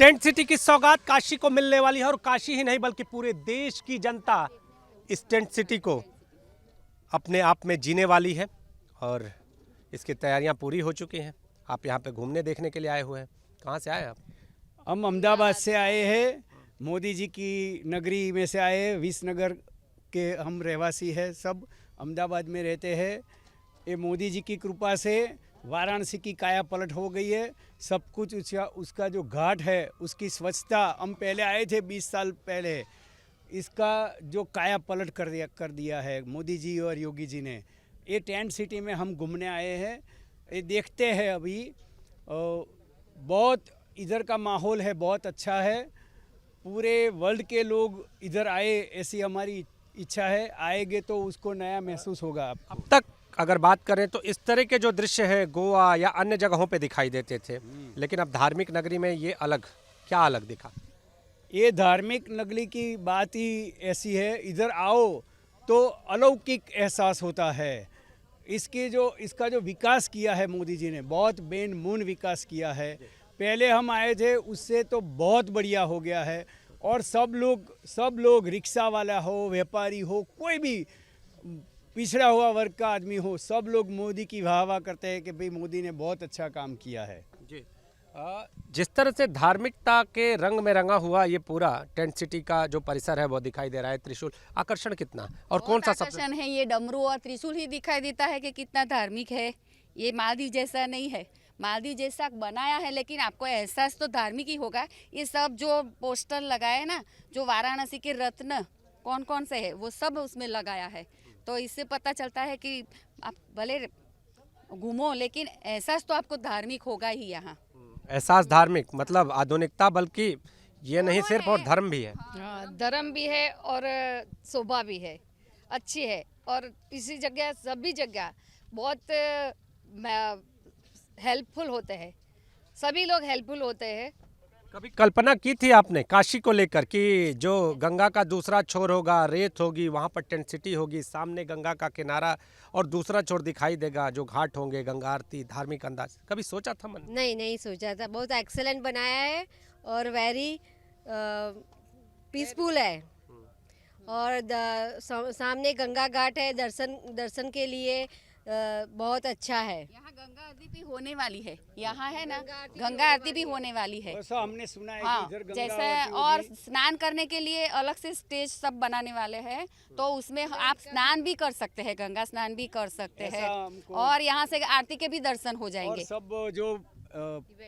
Tent city की सौगात काशी को मिलने वाली है और काशी ही नहीं बल्कि पूरे देश की जनता इस टेंट सिटी को अपने आप में जीने वाली है और इसकी तैयारियां पूरी हो चुकी हैं। आप यहाँ पे घूमने देखने के लिए आए हुए हैं। कहाँ से आए आप? हम अहमदाबाद से आए हैं, मोदी जी की नगरी में से आए हैं। विसनगर के हम रहवासी हैं, सब अहमदाबाद में रहते हैं। ये मोदी जी की कृपा से वाराणसी की काया पलट हो गई है। सब कुछ उसका जो घाट है उसकी स्वच्छता, हम पहले आए थे 20 साल पहले, इसका जो काया पलट कर दिया है मोदी जी और योगी जी ने। ये टेंट सिटी में हम घूमने आए हैं, ये देखते हैं अभी। बहुत इधर का माहौल है, बहुत अच्छा है। पूरे वर्ल्ड के लोग इधर आए ऐसी हमारी इच्छा है। आएंगे तो उसको नया महसूस होगा। अब तक अगर बात करें तो इस तरह के जो दृश्य है गोवा या अन्य जगहों पे दिखाई देते थे, लेकिन अब धार्मिक नगरी में ये अलग, क्या अलग दिखा? ये धार्मिक नगरी की बात ही ऐसी है, इधर आओ तो अलौकिक एहसास होता है। इसका जो विकास किया है मोदी जी ने, बहुत बेनमून विकास किया है। पहले हम आए थे उससे तो बहुत बढ़िया हो गया है। और सब लोग रिक्शा वाला हो, व्यापारी हो, कोई भी पिछड़ा हुआ वर्ग का आदमी हो, सब लोग मोदी की वाह करते हैं कि भाई मोदी ने बहुत अच्छा काम किया है जी। जिस तरह से धार्मिकता के रंग में रंगा हुआ ये पूरा टेंट सिटी का जो परिसर है वो दिखाई दे रहा है। त्रिशूल आकर्षण कितना और कौन सा आकर्षण है? ये डमरू और त्रिशूल ही दिखाई देता है कि कितना धार्मिक है। ये मालदीव जैसा नहीं है, मालदीव जैसा बनाया है लेकिन आपको एहसास तो धार्मिक ही होगा। ये सब जो पोस्टर लगाए ना, जो वाराणसी के रत्न कौन कौन से है वो सब उसमें लगाया है, तो इससे पता चलता है कि आप भले घूमो लेकिन एहसास तो आपको धार्मिक होगा ही यहाँ। एहसास धार्मिक मतलब आधुनिकता, बल्कि ये नहीं सिर्फ और धर्म भी है। हाँ, धर्म भी है और शोभा भी है, अच्छी है। और इसी जगह सभी जगह बहुत हेल्पफुल होते हैं, सभी लोग हेल्पफुल होते हैं। कभी कल्पना की थी आपने काशी को लेकर कि जो गंगा का दूसरा छोर होगा, रेत होगी, वहाँ पर टेंट सिटी होगी, सामने गंगा का किनारा और दूसरा छोर दिखाई देगा, जो घाट होंगे, गंगा आरती, धार्मिक अंदाज, कभी सोचा था मन? नहीं सोचा था। बहुत एक्सेलेंट बनाया है और वेरी पीसफुल है। और सामने गंगा घाट है, दर्शन के लिए बहुत अच्छा है। यहाँ गंगा आरती भी होने वाली है, यहाँ है ना, गंगा आरती भी होने वाली है। ऐसा हमने सुना है हाँ, कि इधर गंगा जैसे आरती और होगी। स्नान करने के लिए अलग से स्टेज सब बनाने वाले हैं, तो उसमें आप स्नान भी कर सकते हैं, गंगा स्नान भी कर सकते हैं और यहाँ से आरती के भी दर्शन हो और जाएंगे। सब जो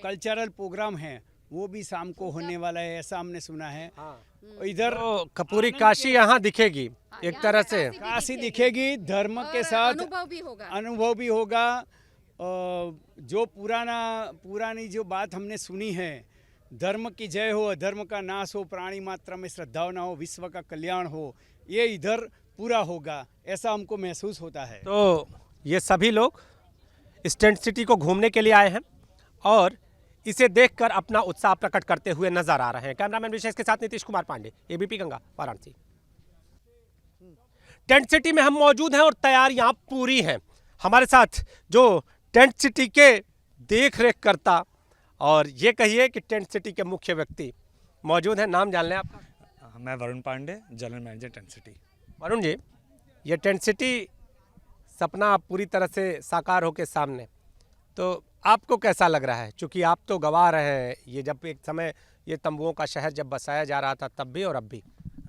कल्चरल प्रोग्राम है वो भी शाम को होने वाला है, ऐसा हमने सुना है। इधर तो पूरी काशी यहाँ दिखेगी एक तरह से। काशी दिखेगी, धर्म के साथ अनुभव भी होगा। जो पुरानी जो बात हमने सुनी है, धर्म की जय हो, अधर्म का नाश हो, प्राणी मात्र में श्रद्धा न हो, विश्व का कल्याण हो, ये इधर पूरा होगा, ऐसा हमको महसूस होता है। तो ये सभी लोग इस टेंट सिटी को घूमने के लिए आए हैं और इसे देखकर अपना उत्साह प्रकट करते हुए नजर आ रहे हैं। कैमरामैन विशेष के साथ Nitish Kumar Pandey, ABP Ganga, Varanasi. Tent city में हम मौजूद हैं और तैयारियां पूरी हैं। हमारे साथ जो टेंट सिटी के देख रेख करता और ये कहिए कि टेंट सिटी के मुख्य व्यक्ति मौजूद हैं। नाम जान लें आपका? मैं Varun Pandey, general manager tent city. Varun ji, ये टेंट सिटी सपना पूरी तरह से साकार होके सामने, तो आपको कैसा लग रहा है? क्योंकि आप तो गवा रहे हैं, ये जब एक समय ये तंबुओं का शहर जब बसाया जा रहा था तब भी और अब भी।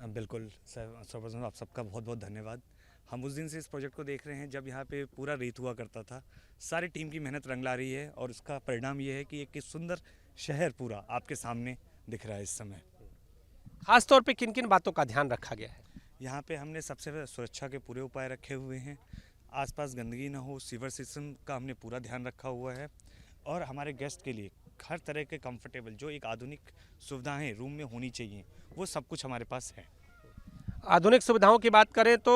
बिल्कुल सर्वप्रथम आप सबका बहुत बहुत धन्यवाद। हम उस दिन से इस प्रोजेक्ट को देख रहे हैं जब यहाँ पे पूरा रेत हुआ करता था। सारी टीम की मेहनत रंग ला रही है और उसका परिणाम ये है कि एक सुंदर शहर पूरा आपके सामने दिख रहा है इस समय। खास तौर पे किन किन बातों का ध्यान रखा गया है? यहाँ पे हमने सबसे पहले सुरक्षा के पूरे उपाय रखे हुए हैं। आसपास गंदगी ना हो, सीवर सिस्टम का हमने पूरा ध्यान रखा हुआ है और हमारे गेस्ट के लिए हर तरह के कंफर्टेबल जो एक आधुनिक सुविधाएं रूम में होनी चाहिए वो सब कुछ हमारे पास है। आधुनिक सुविधाओं की बात करें तो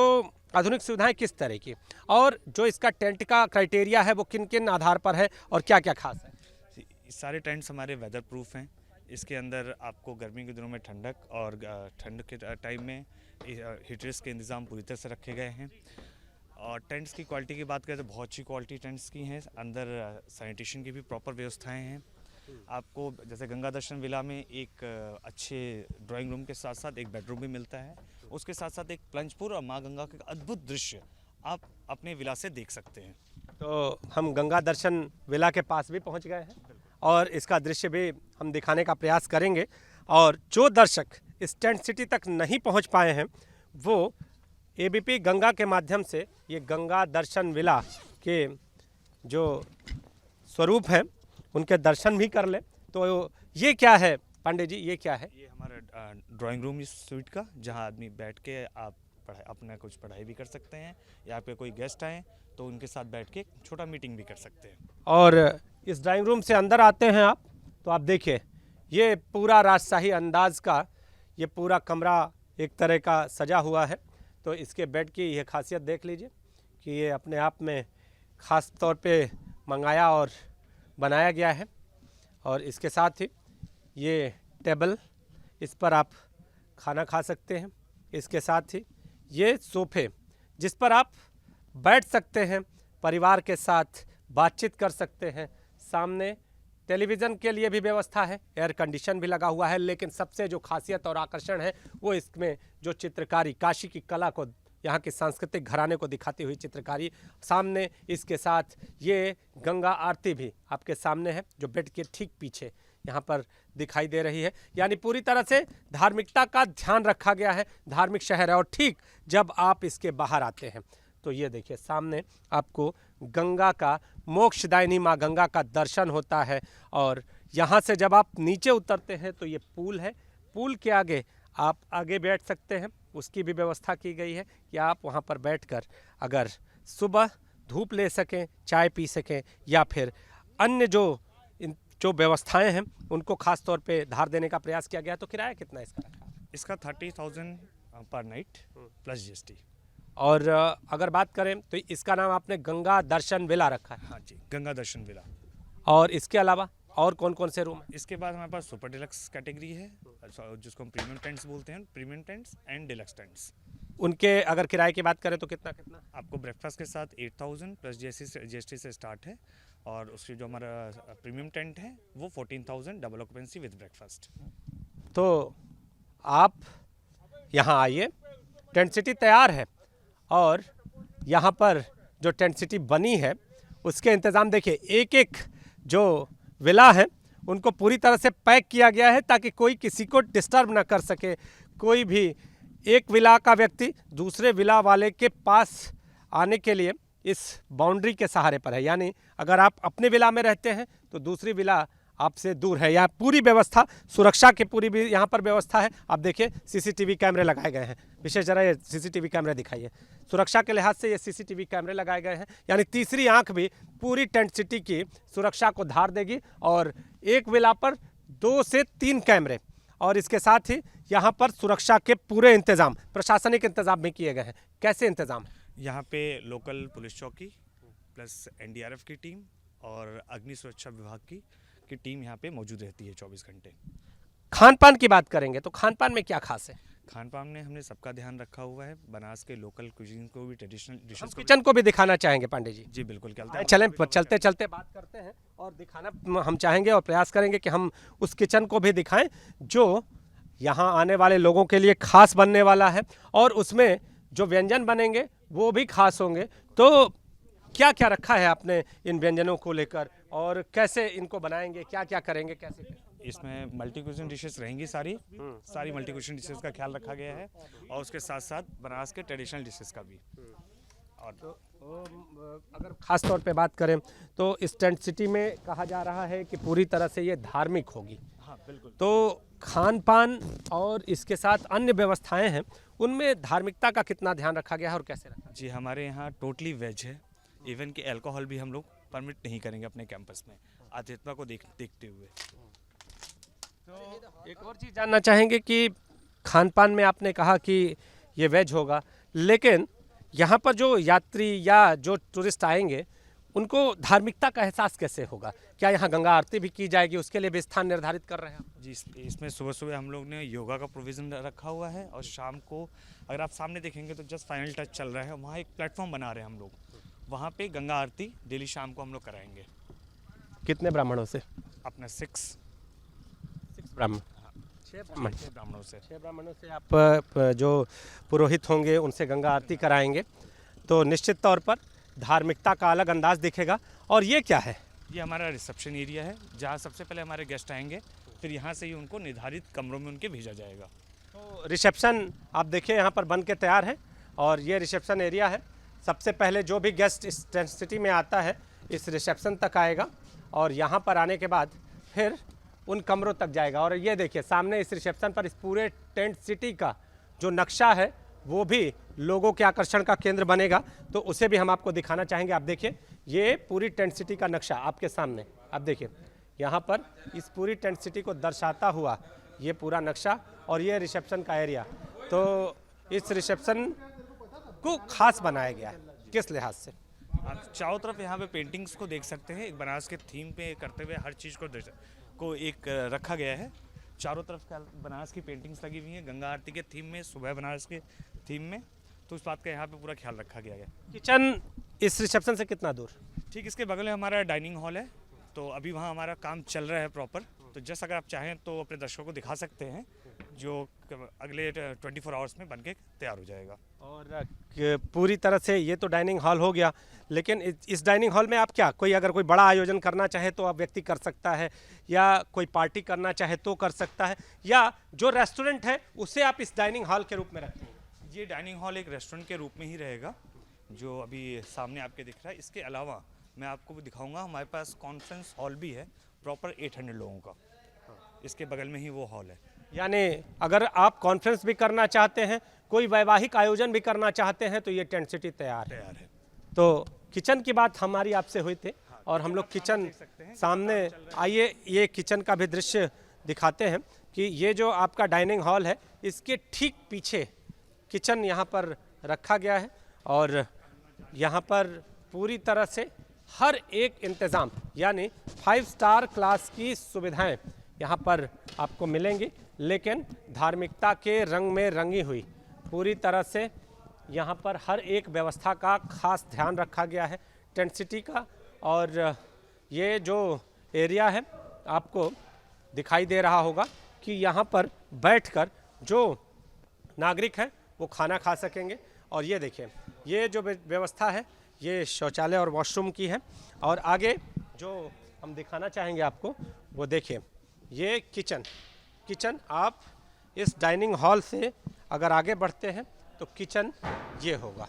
आधुनिक सुविधाएं किस तरह की, और जो इसका टेंट का क्राइटेरिया है वो किन किन आधार पर है और क्या क्या खास है? सारे टेंट्स हमारे वेदर प्रूफ हैं। इसके अंदर आपको गर्मी के दिनों में ठंडक और ठंड के टाइम में हीटर्स के इंतज़ाम पूरी तरह से रखे गए हैं। और टेंट्स की क्वालिटी की बात करें तो बहुत अच्छी क्वालिटी टेंट्स की हैं। अंदर सैनिटेशन की भी प्रॉपर व्यवस्थाएं हैं। आपको जैसे गंगा दर्शन विला में एक अच्छे ड्राइंग रूम के साथ साथ एक बेडरूम भी मिलता है। उसके साथ साथ एक प्लंज पूल और माँ गंगा का अद्भुत दृश्य आप अपने विला से देख सकते हैं। तो हम गंगा दर्शन विला के पास भी पहुंच गए हैं और इसका दृश्य भी हम दिखाने का प्रयास करेंगे। और जो दर्शक इस टेंट सिटी तक नहीं पहुंच पाए हैं वो एबीपी गंगा के माध्यम से ये गंगा दर्शन विला के जो स्वरूप है उनके दर्शन भी कर ले। तो ये क्या है पांडे जी, ये क्या है? ये हमारा ड्राइंग रूम इस स्वीट का, जहाँ आदमी बैठ के आप अपना कुछ पढ़ाई भी कर सकते हैं या आप पे कोई गेस्ट आए तो उनके साथ बैठ के छोटा मीटिंग भी कर सकते हैं। और इस ड्राइंग रूम से अंदर आते हैं आप तो आप देखिए ये पूरा राजशाही अंदाज का ये पूरा कमरा एक तरह का सजा हुआ है। तो इसके बेड की यह खासियत देख लीजिए कि ये अपने आप में ख़ास तौर पे मंगाया और बनाया गया है। और इसके साथ ही ये टेबल, इस पर आप खाना खा सकते हैं। इसके साथ ही ये सोफ़े जिस पर आप बैठ सकते हैं, परिवार के साथ बातचीत कर सकते हैं। सामने टेलीविज़न के लिए भी व्यवस्था है, एयर कंडीशन भी लगा हुआ है। लेकिन सबसे जो खासियत और आकर्षण है वो इसमें जो चित्रकारी, काशी की कला को, यहाँ के सांस्कृतिक घराने को दिखाती हुई चित्रकारी सामने। इसके साथ ये गंगा आरती भी आपके सामने है जो बेड के ठीक पीछे यहाँ पर दिखाई दे रही है। यानी पूरी तरह से धार्मिकता का ध्यान रखा गया है, धार्मिक शहर है। और ठीक जब आप इसके बाहर आते हैं तो ये देखिए सामने आपको गंगा का, मोक्षदायिनी माँ गंगा का दर्शन होता है। और यहाँ से जब आप नीचे उतरते हैं तो ये पुल है, पुल के आगे आप आगे बैठ सकते हैं, उसकी भी व्यवस्था की गई है कि आप वहाँ पर बैठकर अगर सुबह धूप ले सकें, चाय पी सकें या फिर अन्य जो व्यवस्थाएं हैं उनको खास तौर पे धार देने का प्रयास किया गया। तो किराया कितना इसका रखा? इसका 30,000 पर नाइट प्लस GST। और अगर बात करें तो इसका नाम आपने गंगा दर्शन विला रखा है। हाँ जी, गंगा दर्शन विला। और इसके अलावा और कौन कौन से रूम हैं? इसके बाद हमारे पास सुपर डिलक्स कैटेगरी है जिसको हम प्रीमियम टेंट्स बोलते हैं, premium tents and deluxe tents. उनके अगर किराए की बात करें तो कितना कितना? आपको ब्रेकफास्ट के साथ 8,000 प्लस GST से स्टार्ट है। और उसकी जो हमारा प्रीमियम टेंट है वो 14,000 डबल ऑक्यूपेंसी विद ब्रेकफास्ट। तो आप यहाँ आइए, टेंट सिटी तैयार है और यहाँ पर जो टेंट सिटी बनी है उसके इंतज़ाम देखिए। एक एक जो विला है उनको पूरी तरह से पैक किया गया है ताकि कोई किसी को डिस्टर्ब ना कर सके। कोई भी एक विला का व्यक्ति दूसरे विला वाले के पास आने के लिए इस बाउंड्री के सहारे पर है। यानी अगर आप अपने विला में रहते हैं तो दूसरी विला आपसे दूर है। यहाँ पूरी व्यवस्था, सुरक्षा की पूरी भी यहाँ पर व्यवस्था है। आप देखिए CCTV कैमरे लगाए गए हैं। विशेष जरा ये CCTV कैमरे दिखाइए। सुरक्षा के लिहाज से ये CCTV कैमरे लगाए गए हैं। यानी तीसरी आंख भी पूरी टेंट सिटी की सुरक्षा को धार देगी। और एक विला पर 2 से 3 कैमरे और इसके साथ ही यहाँ पर सुरक्षा के पूरे इंतजाम, प्रशासनिक इंतजाम भी किए गए हैं। कैसे इंतजाम? यहाँ पे लोकल पुलिस चौकी प्लस NDRF की टीम और अग्नि सुरक्षा विभाग की टीम यहाँ पे मौजूद रहती है 24 घंटे। खान पान की बात करेंगे तो खान पान में क्या खास है? खान पान में हमने सबका ध्यान रखा हुआ है। बनारस के लोकल कुजीन को भी, ट्रेडिशनल डिशेस को किचन को भी दिखाना चाहेंगे पांडे जी। जी बिल्कुल, चलें, चलते चलते बात करते हैं और दिखाना हम चाहेंगे और प्रयास करेंगे कि हम उस किचन को भी दिखाएं जो यहाँ आने वाले लोगों के लिए खास बनने वाला है। और उसमें जो व्यंजन बनेंगे वो भी खास होंगे। तो क्या क्या रखा है आपने इन व्यंजनों को लेकर और कैसे इनको बनाएंगे, क्या क्या करेंगे, कैसे? इसमें मल्टी क्यूजिन डिशेस रहेंगी, सारी मल्टी क्यूजिन डिशेस का ख्याल रखा गया है और उसके साथ साथ बनारस के ट्रेडिशनल डिशेस का भी। और तो अगर खास तौर पे बात करें तो इस टेंट सिटी में कहा जा रहा है कि पूरी तरह से ये धार्मिक होगी। हाँ बिल्कुल। तो खान पान और इसके साथ अन्य व्यवस्थाएं हैं, उनमें धार्मिकता का कितना ध्यान रखा गया है और कैसे रखा? जी, हमारे यहाँ टोटली वेज है। इवन कि अल्कोहल भी हम लोग परमिट नहीं करेंगे अपने कैंपस में, आतिथ्यता को देखते हुए। तो एक और चीज़ जानना चाहेंगे कि खान पान में आपने कहा कि ये वेज होगा, लेकिन यहाँ पर जो यात्री या जो टूरिस्ट आएंगे उनको धार्मिकता का एहसास कैसे होगा? क्या यहाँ गंगा आरती भी की जाएगी, उसके लिए भी स्थान निर्धारित कर रहे हैं? जी, इसमें सुबह सुबह हम लोग ने योगा का प्रोविज़न रखा हुआ है और शाम को अगर आप सामने देखेंगे तो जस्ट फाइनल टच चल रहा है, वहाँ एक प्लेटफॉर्म बना रहे हैं हम लोग, वहाँ पे गंगा आरती डेली शाम को हम लोग कराएंगे। कितने ब्राह्मणों से? अपना 6 ब्राह्मण। 6 ब्राह्मणों से। 6 ब्राह्मणों से आप जो पुरोहित होंगे उनसे गंगा आरती कराएंगे, तो निश्चित तौर पर धार्मिकता का अलग अंदाज दिखेगा। और ये क्या है? ये हमारा रिसेप्शन एरिया है, जहाँ सबसे पहले हमारे गेस्ट आएंगे, फिर यहाँ से ही उनको निर्धारित कमरों में उनके भेजा जाएगा। तो रिसेप्शन आप देखिए यहाँ पर बन के तैयार है, और ये रिसेप्शन एरिया है। सबसे पहले जो भी गेस्ट इस टेंट सिटी में आता है इस रिसेप्शन तक आएगा, और यहाँ पर आने के बाद फिर उन कमरों तक जाएगा। और ये देखिए सामने इस रिसेप्शन पर इस पूरे टेंट सिटी का जो नक्शा है वो भी लोगों के आकर्षण का केंद्र बनेगा, तो उसे भी हम आपको दिखाना चाहेंगे। आप देखिए ये पूरी टेंट सिटी का नक्शा आपके सामने, आप देखिए यहाँ पर इस पूरी टेंट सिटी को दर्शाता हुआ ये पूरा नक्शा, और ये रिसेप्शन का एरिया। तो इस रिसेप्शन को खास बनाया गया है किस लिहाज से? आप चारों तरफ यहाँ पे पेंटिंग्स को देख सकते हैं, एक बनारस के थीम पे करते हुए हर चीज़ को एक रखा गया है। चारों तरफ का बनारस की पेंटिंग्स लगी हुई हैं, गंगा आरती के थीम में, सुबह बनारस के थीम में, तो इस बात का यहाँ पे पूरा ख्याल रखा गया है। किचन इस रिसेप्शन से कितना दूर? ठीक इसके बगल में हमारा डाइनिंग हॉल है, तो अभी वहाँ हमारा काम चल रहा है प्रॉपर, तो जस्ट अगर आप चाहें तो अपने दर्शकों को दिखा सकते हैं, जो अगले 24 आवर्स में बनके तैयार हो जाएगा। और पूरी तरह से ये तो डाइनिंग हॉल हो गया, लेकिन इस डाइनिंग हॉल में आप क्या अगर कोई बड़ा आयोजन करना चाहे तो आप व्यक्ति कर सकता है, या कोई पार्टी करना चाहे तो कर सकता है, या जो रेस्टोरेंट है उसे आप इस डाइनिंग हॉल के रूप में रखेंगे? ये डाइनिंग हॉल एक रेस्टोरेंट के रूप में ही रहेगा, जो अभी सामने आपके दिख रहा है। इसके अलावा मैं आपको भी दिखाऊंगा, हमारे पास कॉन्फ्रेंस हॉल भी है प्रॉपर 800 लोगों का, इसके बगल में ही वो हॉल है। यानी अगर आप कॉन्फ्रेंस भी करना चाहते हैं, कोई वैवाहिक आयोजन भी करना चाहते हैं, तो ये टेंट सिटी तैयार है। तो किचन की बात हमारी आपसे हुई थी, और हम लोग किचन सामने, आइए ये किचन का भी दृश्य दिखाते हैं कि ये जो आपका डाइनिंग हॉल है इसके ठीक पीछे किचन यहाँ पर रखा गया है, और यहाँ पर पूरी तरह से हर एक इंतज़ाम यानी 5 स्टार क्लास की सुविधाएं यहाँ पर आपको मिलेंगी, लेकिन धार्मिकता के रंग में रंगी हुई पूरी तरह से यहाँ पर हर एक व्यवस्था का खास ध्यान रखा गया है टेंट सिटी का। और ये जो एरिया है आपको दिखाई दे रहा होगा कि यहाँ पर बैठकर जो नागरिक हैं वो खाना खा सकेंगे। और ये देखिए ये जो व्यवस्था है ये शौचालय और वॉशरूम की है, और आगे जो हम दिखाना चाहेंगे आपको वो देखिए ये किचन आप इस डाइनिंग हॉल से अगर आगे बढ़ते हैं तो किचन ये होगा,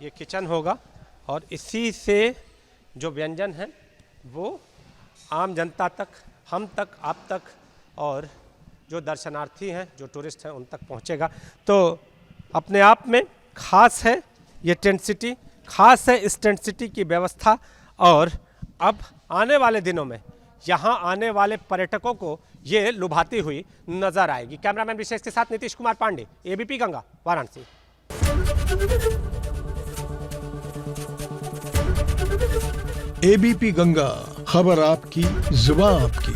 ये किचन होगा, और इसी से जो व्यंजन हैं वो आम जनता तक, हम तक, आप तक, और जो दर्शनार्थी हैं, जो टूरिस्ट हैं, उन तक पहुंचेगा। तो अपने आप में खास है ये टेंट सिटी, खास है इस टेंट सिटी की व्यवस्था। और अब आने वाले दिनों में यहाँ आने वाले पर्यटकों को ये लुभाती हुई नजर आएगी। कैमरामैन विशेष के साथ नीतीश कुमार पांडे, एबीपी गंगा, वाराणसी। एबीपी गंगा, खबर आपकी, जुबान आपकी।